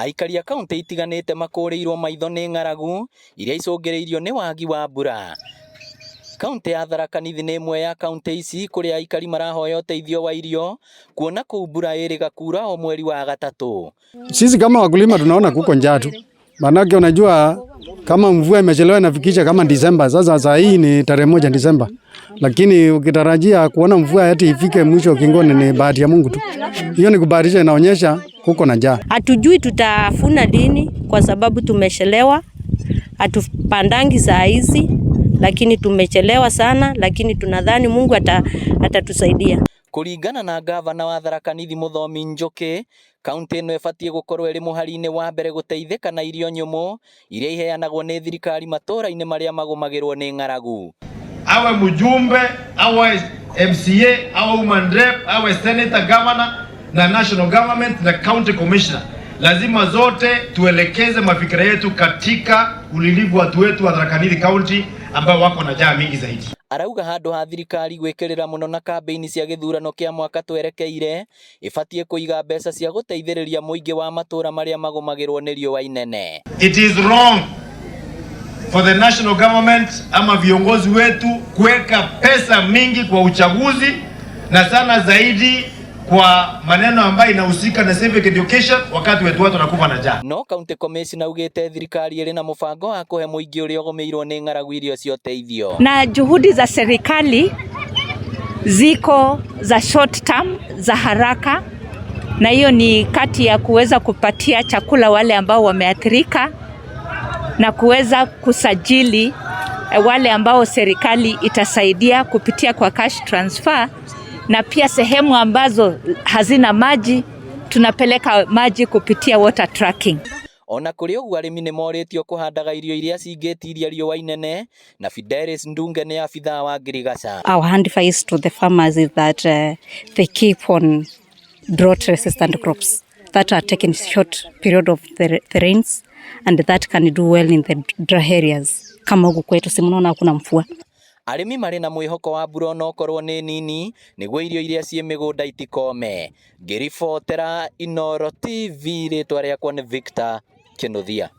Aikari a kaunti itiganite makurirwo maitho ni ng'aragu iria icũngĩrĩirio ni wagi wa mbura. Kaunti ya Tharaka Nithi ni imwe ya kaunti ici kuria aikari marahoya uteithio wa irio kuona kuu mbura ĩrĩga kura o mweri wa gatatu. Sisi kama wakulima tunaona kuko njaa tu. Manake unajua kama mvua imechelewa inafikisha kama Disemba. Sasa saa hii ni tarehe 1 Disemba. Lakini ukitarajia kuona mvua hata ifike mwisho kingoni ni bahati ya Mungu tu. Hiyo ni kubahatisha, inaonyesha kuko na njaa. Hatujui tutafuna lini kwa sababu tumechelewa. Hatupandangi saa hizi lakini tumechelewa sana, lakini tunadhani Mungu atatusaidia. Kuringana na gavana wa Tharaka Nithi Muthomi Njuki, kaunti ĩno ĩbatie gukorwo ĩrĩ mũhari-inĩ wa mbere guteithĩka na irio nyũmũ iria iheanagwo nĩ thirikari matũra-inĩ marĩa magũmagĩrwo nĩ ng'aragu. Awe mjumbe, awe MCA, awe woman rep, awe senator, governor na national government na county commissioner, lazima zote tuelekeze mafikira yetu katika ulilivu watu wetu wa Tharaka Nithi County ambao wako na njaa mingi zaidi. Arauga handu ha thirikari gwĩkĩrĩra mũno na kambeini cia gĩthurano kĩa mwaka twerekeire, ibatie kũiga mbeca cia gũteithĩrĩria mũingĩ wa matũra marĩa magũmagĩrwo nĩ riũa inene. It is wrong for the national government ama viongozi wetu kuweka pesa mingi kwa uchaguzi na sana zaidi kwa maneno ambayo inahusika na civic education wakati wetu watu wanakufa na njaa. No county commission augite thirikari ĩrĩ na mũbango wa kũhe mũingĩ ũrĩa ũgũmĩirwo nĩ ng'aragu irio cia ũteithio. Na juhudi za serikali ziko za short term, za haraka, na hiyo ni kati ya kuweza kupatia chakula wale ambao wameathirika na kuweza kusajili wale ambao serikali itasaidia kupitia kwa cash transfer, na pia sehemu ambazo hazina maji tunapeleka maji kupitia water tracking. Ona kũrĩ ũguo arĩmi nĩ morĩtio kũhandaga irio iria cingĩtiria riũa inene, na Fidelis Ndunge nĩ abithaa wa Ngirigaca. Our advice to the farmers is that they keep on drought resistant crops that are taking short period of the rains and that can do well in the dry areas. Kama huku kwetu simunaona hakuna mvua. Arĩmi marĩ na mwĩhoko wa mbura onokorwo nĩ nini nĩguo irio iria ciĩ mĩgũnda itikome. Ngĩribotera Inooro TV, rĩtwa rĩakwa nĩ Victor Kinuthia.